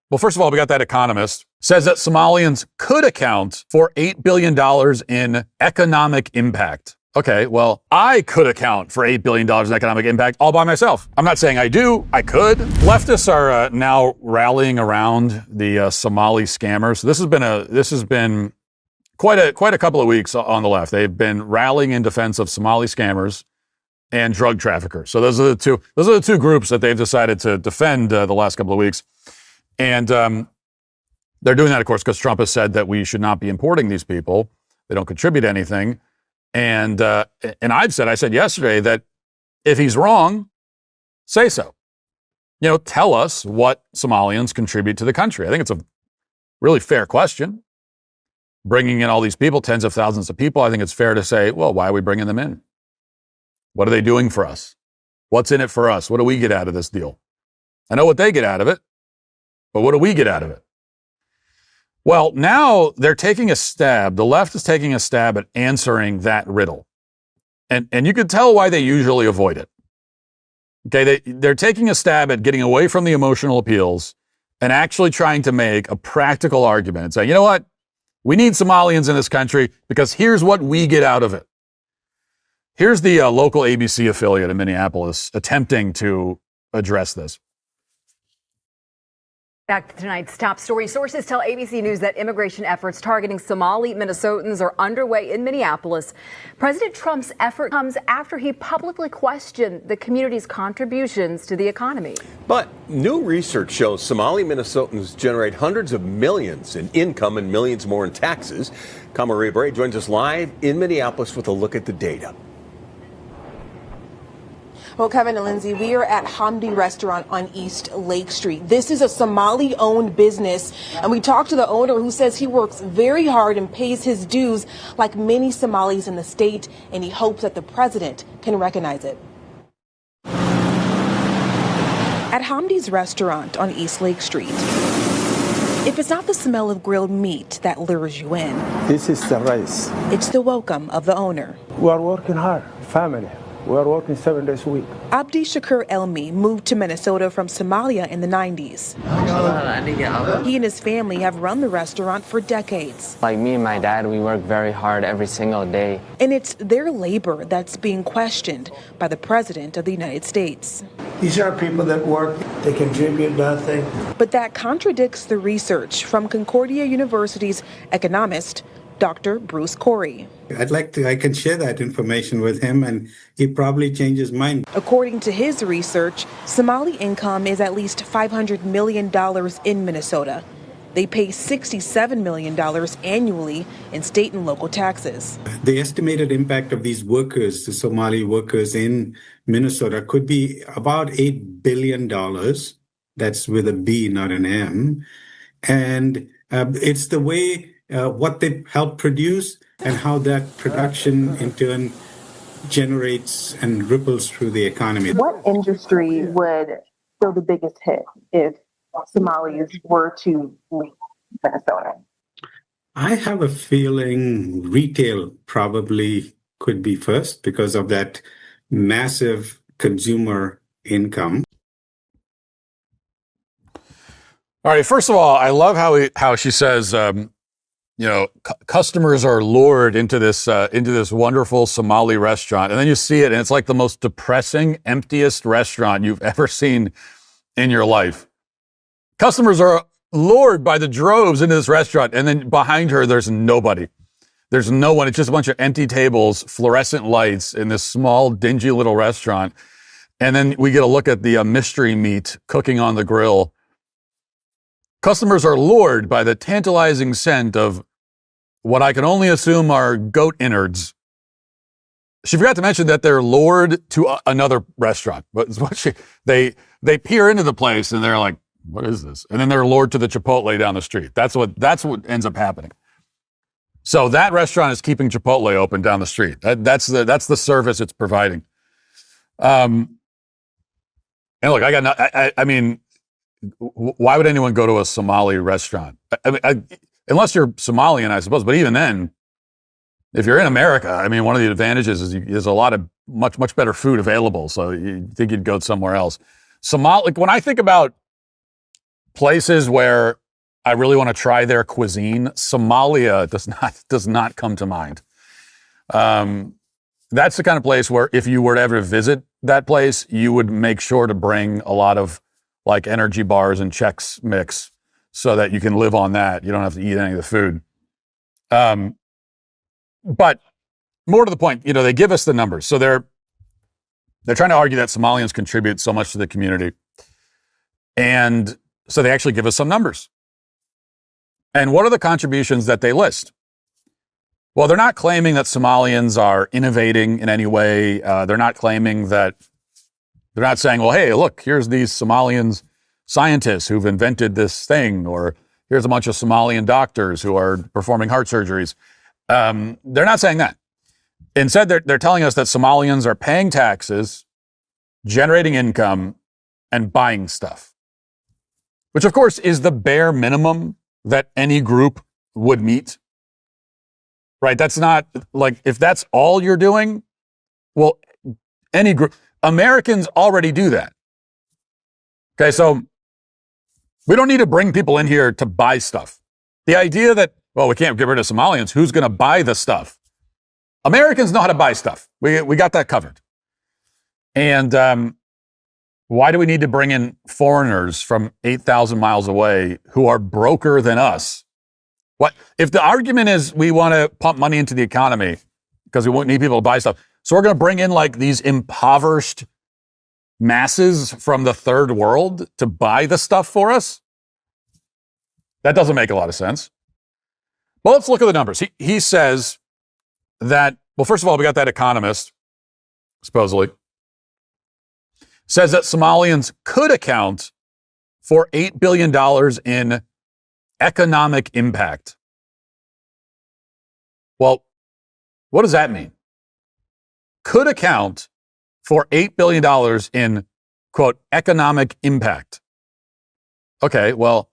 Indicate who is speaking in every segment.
Speaker 1: Well, first of all, we got that economist says that Somalians could account for $8 billion in economic impact. Okay, well, I could account for $8 billion in economic impact all by myself. I'm not saying I do, I could. Leftists are now rallying around the Somali scammers. This has been quite a couple of weeks on the left. They've been rallying in defense of Somali scammers and drug traffickers. So those are the two groups that they've decided to defend the last couple of weeks. And they're doing that, of course, because Trump has said that we should not be importing these people. They don't contribute anything. And I said yesterday that if he's wrong, say so. Tell us what Somalians contribute to the country. I think it's a really fair question. Bringing in all these people, tens of thousands of people, I think it's fair to say, well, why are we bringing them in? What are they doing for us? What's in it for us? What do we get out of this deal? I know what they get out of it, but what do we get out of it? Well, now they're taking a stab. The left is taking a stab at answering that riddle. And you can tell why they usually avoid it. Okay, they're taking a stab at getting away from the emotional appeals and actually trying to make a practical argument and say, you know what? We need Somalians in this country because here's what we get out of it. Here's the local ABC affiliate in Minneapolis attempting to address this.
Speaker 2: Back to tonight's top story. Sources tell ABC News that immigration efforts targeting Somali Minnesotans are underway in Minneapolis. President Trump's effort comes after he publicly questioned the community's contributions to the economy.
Speaker 3: But new research shows Somali Minnesotans generate hundreds of millions in income and millions more in taxes. Kamaria Bray joins us live in Minneapolis with a look at the data.
Speaker 4: Well, Kevin and Lindsay, we are at Hamdi Restaurant on East Lake Street. This is a Somali-owned business, and we talked to the owner who says he works very hard and pays his dues like many Somalis in the state, and he hopes that the president can recognize it. At Hamdi's Restaurant on East Lake Street, if it's not the smell of grilled meat that lures you in,
Speaker 5: this is the rice.
Speaker 4: It's the welcome of the owner.
Speaker 5: We are working hard, family. We are working 7 days a week.
Speaker 4: Abdi Shakur Elmi moved to Minnesota from Somalia in the 90s. He and his family have run the restaurant for decades.
Speaker 6: Like me and my dad, we work very hard every single day.
Speaker 4: And it's their labor that's being questioned by the President of the United States.
Speaker 5: These are people that work, they contribute nothing.
Speaker 4: But that contradicts the research from Concordia University's economist, Dr. Bruce Corey.
Speaker 7: I can share that information with him and he probably change his mind.
Speaker 4: According to his research, Somali income is at least $500 million in Minnesota. They pay $67 million annually in state and local taxes.
Speaker 7: The estimated impact of these workers, the Somali workers in Minnesota, could be about $8 billion. That's with a B, not an M. And it's the way what they help produce and how that production in turn generates and ripples through the economy.
Speaker 4: What industry would feel the biggest hit if Somalis were to leave Minnesota?
Speaker 7: I have a feeling retail probably could be first because of that massive consumer income.
Speaker 1: All right, first of all, I love how she says, customers are lured into this wonderful Somali restaurant. And then you see it and it's like the most depressing, emptiest restaurant you've ever seen in your life. Customers are lured by the droves into this restaurant. And then behind her, there's nobody. There's no one. It's just a bunch of empty tables, fluorescent lights in this small, dingy little restaurant. And then we get a look at the mystery meat cooking on the grill. Customers are lured by the tantalizing scent of what I can only assume are goat innards. She forgot to mention that they're lured to another restaurant. They peer into the place and they're like, "What is this?" And then they're lured to the Chipotle down the street. That's what ends up happening. So that restaurant is keeping Chipotle open down the street. That's the service it's providing. And look, I mean. Why would anyone go to a Somali restaurant? Unless you're Somalian, I suppose. But even then, if you're in America, I mean, one of the advantages is there's a lot of much better food available. So you think you'd go somewhere else. When I think about places where I really want to try their cuisine, Somalia does not come to mind. That's the kind of place where if you were to ever visit that place, you would make sure to bring a lot of like energy bars and Chex Mix so that you can live on that. You don't have to eat any of the food. But more to the point, they give us the numbers. So they're trying to argue that Somalians contribute so much to the community. And so they actually give us some numbers. And what are the contributions that they list? Well, they're not claiming that Somalians are innovating in any way. They're not claiming that, they're not saying, well, hey, look, here's these Somalians scientists who've invented this thing, or here's a bunch of Somalian doctors who are performing heart surgeries. They're not saying that. Instead, they're telling us that Somalians are paying taxes, generating income, and buying stuff, which of course is the bare minimum that any group would meet. Right? That's not like, if that's all you're doing, well, any group, Americans already do that. Okay, so we don't need to bring people in here to buy stuff. The idea that, well, we can't get rid of Somalians, who's going to buy the stuff? Americans know how to buy stuff. We got that covered. And why do we need to bring in foreigners from 8,000 miles away who are broker than us? What if the argument is we want to pump money into the economy because we won't need people to buy stuff? So we're going to bring in like these impoverished masses from the third world to buy the stuff for us? That doesn't make a lot of sense. Well, let's look at the numbers. He says that, well, first of all, we got that economist, supposedly, says that Somalians could account for $8 billion in economic impact. Well, what does that mean? Could account for $8 billion in, quote, economic impact. Okay, well,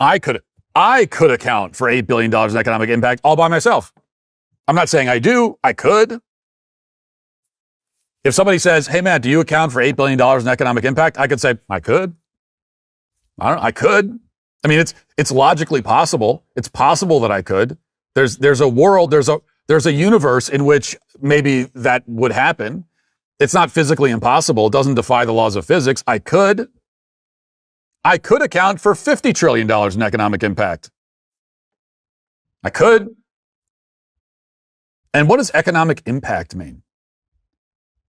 Speaker 1: I could account for $8 billion in economic impact all by myself. I'm not saying I do. I could. If somebody says, hey, Matt, do you account for $8 billion in economic impact? I could say, I could. I could. I mean, it's logically possible. It's possible that I could. There's a world, there's a universe in which maybe that would happen. It's not physically impossible. It doesn't defy the laws of physics. I could account for $50 trillion in economic impact. I could. And what does economic impact mean?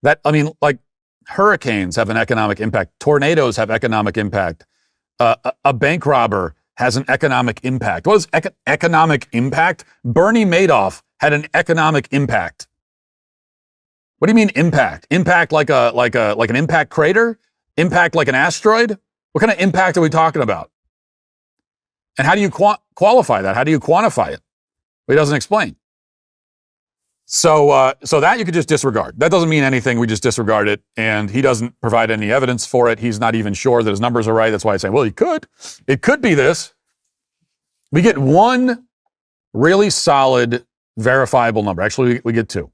Speaker 1: Like hurricanes have an economic impact. Tornadoes have economic impact. A bank robber has an economic impact. What is economic impact? Bernie Madoff had an economic impact. What do you mean impact? Impact like an impact crater? Impact like an asteroid? What kind of impact are we talking about? And how do you qualify that? How do you quantify it? Well, he doesn't explain. So that you could just disregard. That doesn't mean anything. We just disregard it. And he doesn't provide any evidence for it. He's not even sure that his numbers are right. That's why I say, well, he could. It could be this. We get one really solid, verifiable number. Actually, we get two.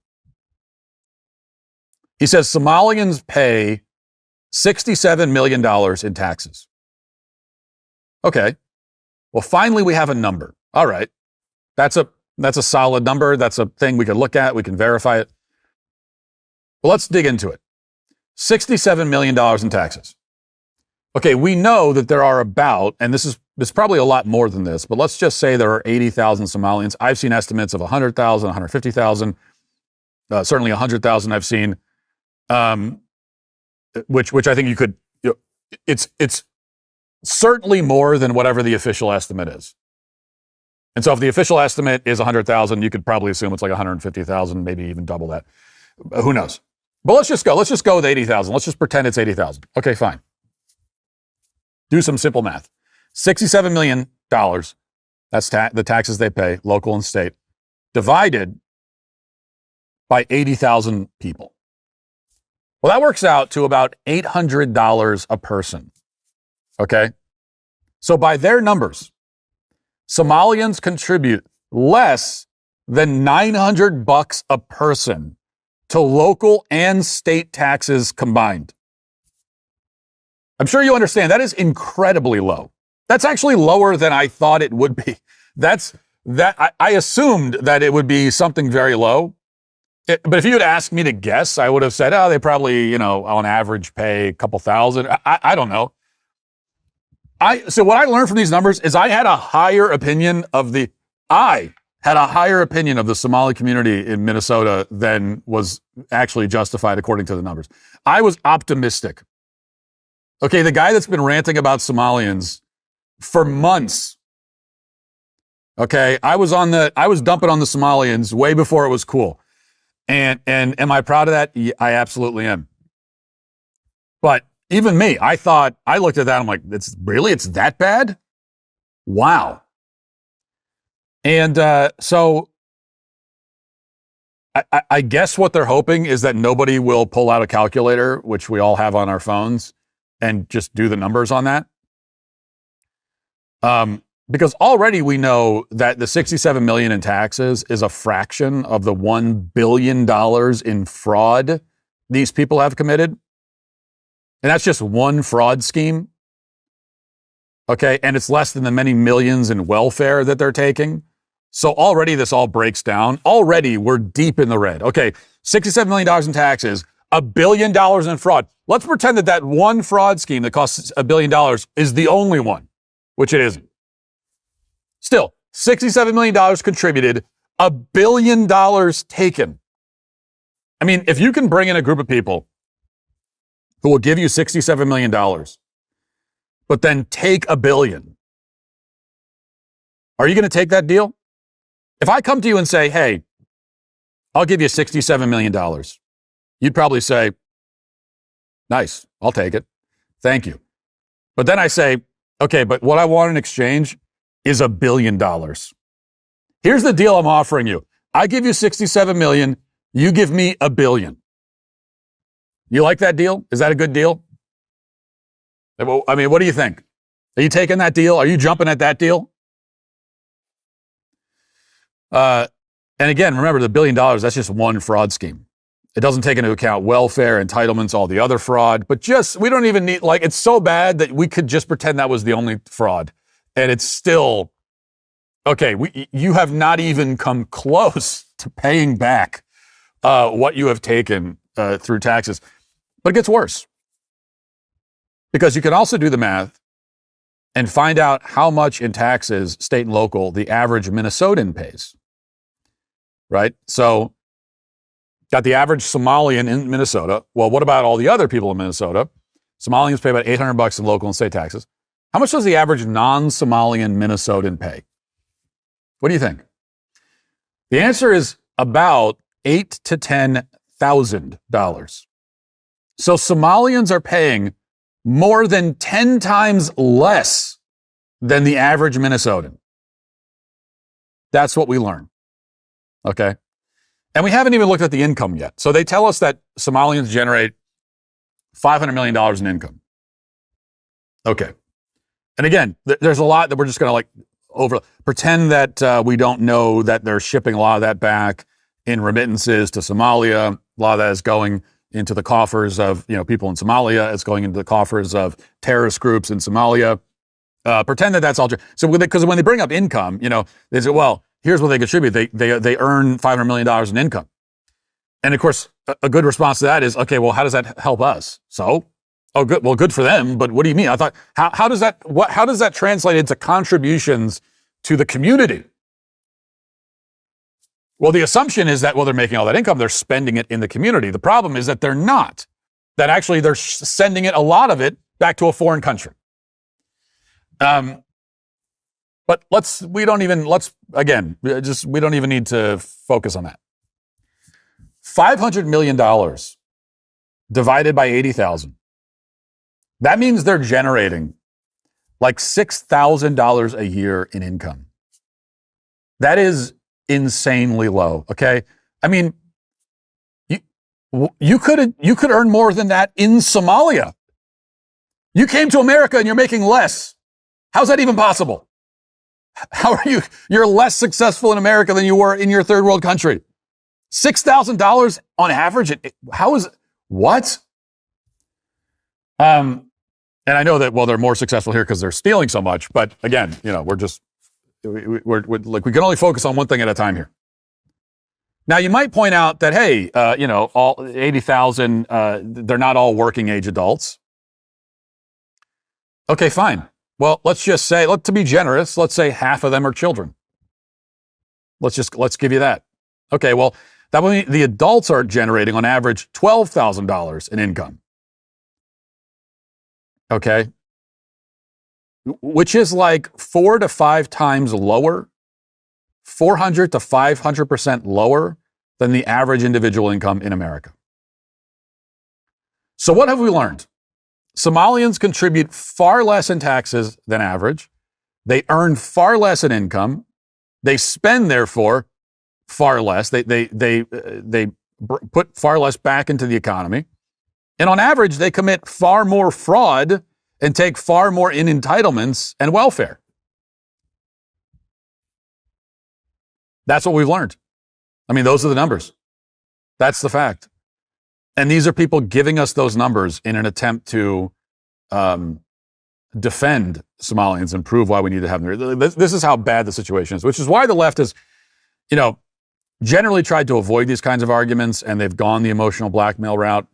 Speaker 1: He says Somalians pay $67 million in taxes. Okay. Well, finally, we have a number. All right. That's a solid number. That's a thing we can look at. We can verify it. Well, let's dig into it. $67 million in taxes. Okay, we know that there are about, and this is probably a lot more than this, but let's just say there are 80,000 Somalians. I've seen estimates of 100,000, 150,000, certainly 100,000 I've seen, which I think you could, it's certainly more than whatever the official estimate is. And so if the official estimate is 100,000, you could probably assume it's like 150,000, maybe even double that. Who knows? But let's just go with 80,000. Let's just pretend it's 80,000. Okay, fine. Do some simple math. $67 million, that's the taxes they pay, local and state, divided by 80,000 people. Well, that works out to about $800 a person. Okay? So by their numbers, Somalians contribute less than $900 a person to local and state taxes combined. I'm sure you understand that is incredibly low. That's actually lower than I thought it would be. I assumed that it would be something very low. But if you had asked me to guess, I would have said, oh, they probably, on average pay a couple thousand. I don't know. So what I learned from these numbers is I had a higher opinion of the Somali community in Minnesota than was actually justified according to the numbers. I was optimistic. Okay, the guy that's been ranting about Somalians for months. Okay, I was dumping on the Somalians way before it was cool. And am I proud of that? Yeah, I absolutely am. But even me, I looked at that, I'm like, it's that bad? Wow. And so I guess what they're hoping is that nobody will pull out a calculator, which we all have on our phones, and just do the numbers on that. Because already we know that the $67 million in taxes is a fraction of the $1 billion in fraud these people have committed. And that's just one fraud scheme. Okay. And it's less than the many millions in welfare that they're taking. So already this all breaks down. Already we're deep in the red. Okay. $67 million in taxes, $1 billion in fraud. Let's pretend that one fraud scheme that costs $1 billion is the only one, which it isn't. Still, $67 million contributed, $1 billion taken. I mean, if you can bring in a group of people who will give you $67 million, but then take $1 billion, are you going to take that deal? If I come to you and say, hey, I'll give you $67 million, you'd probably say, nice, I'll take it. Thank you. But then I say, okay, but what I want in exchange is $1 billion. Here's the deal I'm offering you. I give you $67 million. You give me $1 billion. You like that deal? Is that a good deal? I mean, what do you think? Are you taking that deal? Are you jumping at that deal? And again, remember the $1 billion, that's just one fraud scheme. It doesn't take into account welfare, entitlements, all the other fraud, but we don't even need, it's so bad that we could just pretend that was the only fraud. And it's still, okay, you have not even come close to paying back what you have taken through taxes. But it gets worse. Because you can also do the math and find out how much in taxes, state and local, the average Minnesotan pays. Right? So, got the average Somalian in Minnesota. Well, what about all the other people in Minnesota? Somalians pay about $800 in local and state taxes. How much does the average non-Somalian Minnesotan pay? What do you think? The answer is about $8,000 to $10,000. So Somalians are paying more than 10 times less than the average Minnesotan. That's what we learn. Okay? And we haven't even looked at the income yet. So they tell us that Somalians generate $500 million in income. Okay. And again, there's a lot that we're just going to pretend that we don't know that they're shipping a lot of that back in remittances to Somalia. A lot of that is going into the coffers of people in Somalia. It's going into the coffers of terrorist groups in Somalia. Pretend that that's all true. So because when they bring up income, they say, well, here's what they contribute. They earn $500 million in income. And of course, a good response to that is, okay, well, how does that help us? So, oh, good. Well, good for them. But what do you mean? I thought, how does that translate into contributions to the community? Well, the assumption is that, they're making all that income, they're spending it in the community. The problem is that they're not. That actually they're sending a lot of it back to a foreign country. But we don't even need to focus on that. $500 million divided by 80,000. That means they're generating $6,000 a year in income. That is insanely low. Okay. I mean, you could earn more than that in Somalia. You came to America and you're making less. How's that even possible? How are you? You're less successful in America than you were in your third world country. $6,000 on average. How is what? And I know that, well, they're more successful here because they're stealing so much. But again, we're like, we can only focus on one thing at a time here. Now, you might point out that, hey, all 80,000, they're not all working age adults. Okay, fine. Well, let's just say, to be generous, let's say half of them are children. Let's give you that. Okay, well, that would mean the adults are generating on average $12,000 in income. Okay. Which is like 4 to 5 times lower, 400 to 500% lower than the average individual income in America. So what have we learned? Somalians contribute far less in taxes than average. They earn far less in income. They spend, therefore, far less. They put far less back into the economy. And on average, they commit far more fraud and take far more in entitlements and welfare. That's what we've learned. I mean, those are the numbers. That's the fact. And these are people giving us those numbers in an attempt to defend Somalians and prove why we need to have them. This is how bad the situation is, which is why the left has, generally tried to avoid these kinds of arguments, and they've gone the emotional blackmail route.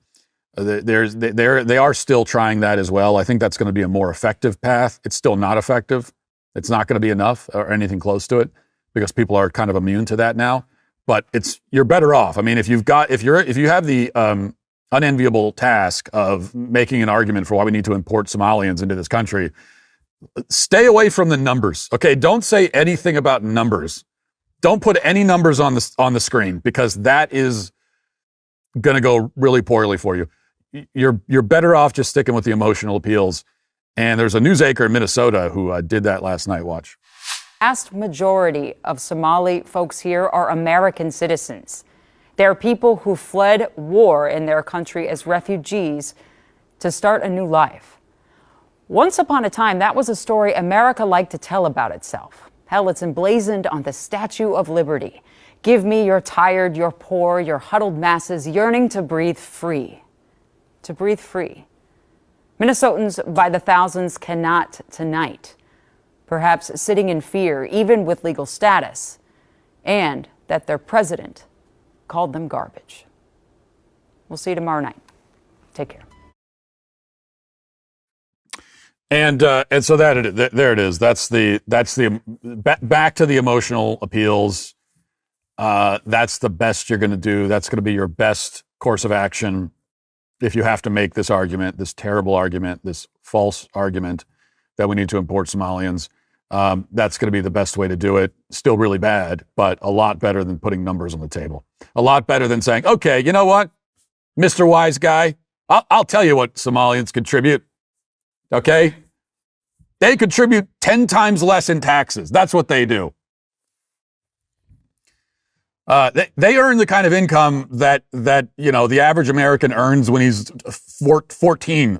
Speaker 1: They are still trying that as well. I think that's going to be a more effective path. It's still not effective. It's not going to be enough or anything close to it because people are kind of immune to that now. But you're better off. I mean, if you have the unenviable task of making an argument for why we need to import Somalians into this country, stay away from the numbers. Okay, don't say anything about numbers. Don't put any numbers on the screen because that is going to go really poorly for you. You're better off just sticking with the emotional appeals. And there's a news anchor in Minnesota who did that last night. Watch.
Speaker 8: Vast majority of Somali folks here are American citizens. They're people who fled war in their country as refugees to start a new life. Once upon a time, that was a story America liked to tell about itself. Hell, it's emblazoned on the Statue of Liberty. Give me your tired, your poor, your huddled masses yearning to breathe free. To breathe free. Minnesotans by the thousands cannot tonight. Perhaps sitting in fear, even with legal status, and that their president called them garbage. We'll see you tomorrow night. Take care.
Speaker 1: And so there it is. That's the back to the emotional appeals. That's the best you're going to do. That's going to be your best course of action if you have to make this argument, this terrible argument, this false argument that we need to import Somalians. That's going to be the best way to do it. Still really bad, but a lot better than putting numbers on the table. A lot better than saying, okay, you know what, Mr. Wise Guy, I'll tell you what Somalians contribute. Okay? They contribute 10 times less in taxes. That's what they do. They earn the kind of income that the average American earns when he's 14,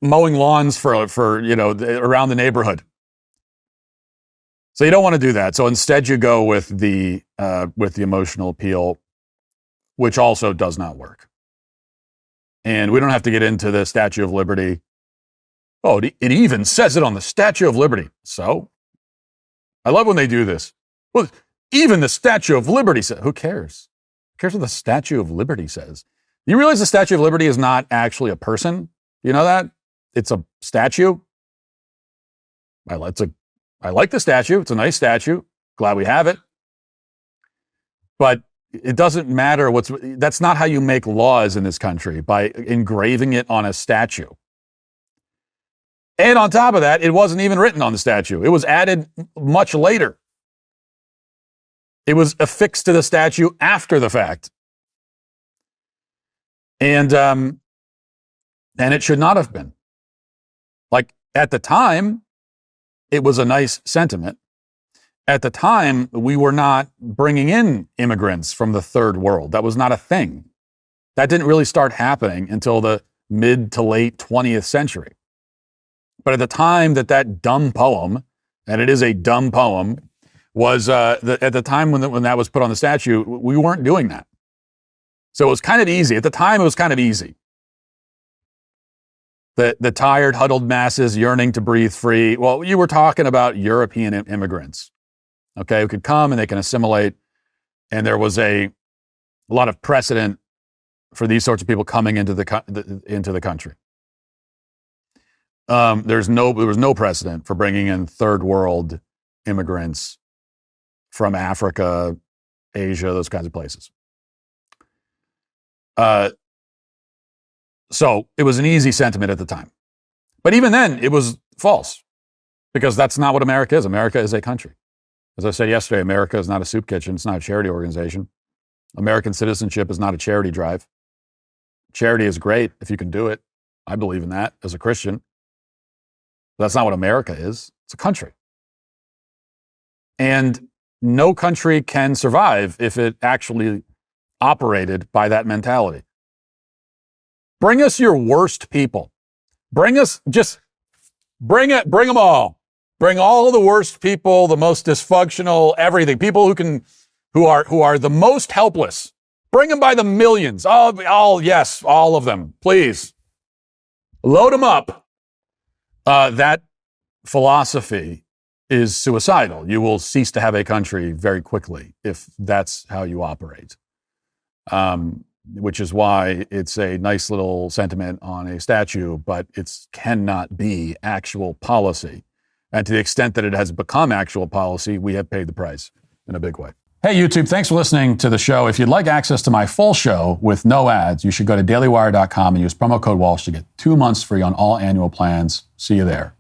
Speaker 1: mowing lawns for around the neighborhood. So you don't want to do that. So instead you go with the emotional appeal, which also does not work. And we don't have to get into the Statue of Liberty. Oh, it even says it on the Statue of Liberty. So I love when they do this. Well, even the Statue of Liberty says, who cares? Who cares what the Statue of Liberty says? You realize the Statue of Liberty is not actually a person? You know that? It's a statue. I like the statue. It's a nice statue. Glad we have it. But it doesn't matter that's not how you make laws in this country, by engraving it on a statue. And on top of that, it wasn't even written on the statue. It was added much later. It was affixed to the statue after the fact. And it should not have been. Like, at the time, it was a nice sentiment. At the time, we were not bringing in immigrants from the third world. That was not a thing. That didn't really start happening until the mid to late 20th century. But at the time that dumb poem, and it is a dumb poem, was at the time when that was put on the statue, we weren't doing that. So it was kind of easy. At the time, it was kind of easy. The tired, huddled masses yearning to breathe free. Well, you were talking about European immigrants, okay, who could come and they can assimilate. And there was a lot of precedent for these sorts of people coming into the country. There was no precedent for bringing in third world immigrants from Africa, Asia, those kinds of places. So it was an easy sentiment at the time. But even then, it was false, because that's not what America is. America is a country. As I said yesterday, America is not a soup kitchen. It's not a charity organization. American citizenship is not a charity drive. Charity is great if you can do it. I believe in that as a Christian. But that's not what America is. It's a country. And no country can survive if it actually operated by that mentality. Bring us your worst people. Bring them all. Bring all the worst people, the most dysfunctional, everything. People who are the most helpless. Bring them by the millions. Yes, all of them. Please. Load them up. That philosophy is suicidal. You will cease to have a country very quickly if that's how you operate. Which is why it's a nice little sentiment on a statue, but it cannot be actual policy. And to the extent that it has become actual policy, we have paid the price in a big way. Hey, YouTube, thanks for listening to the show. If you'd like access to my full show with no ads, you should go to dailywire.com and use promo code Walsh to get 2 months free on all annual plans. See you there.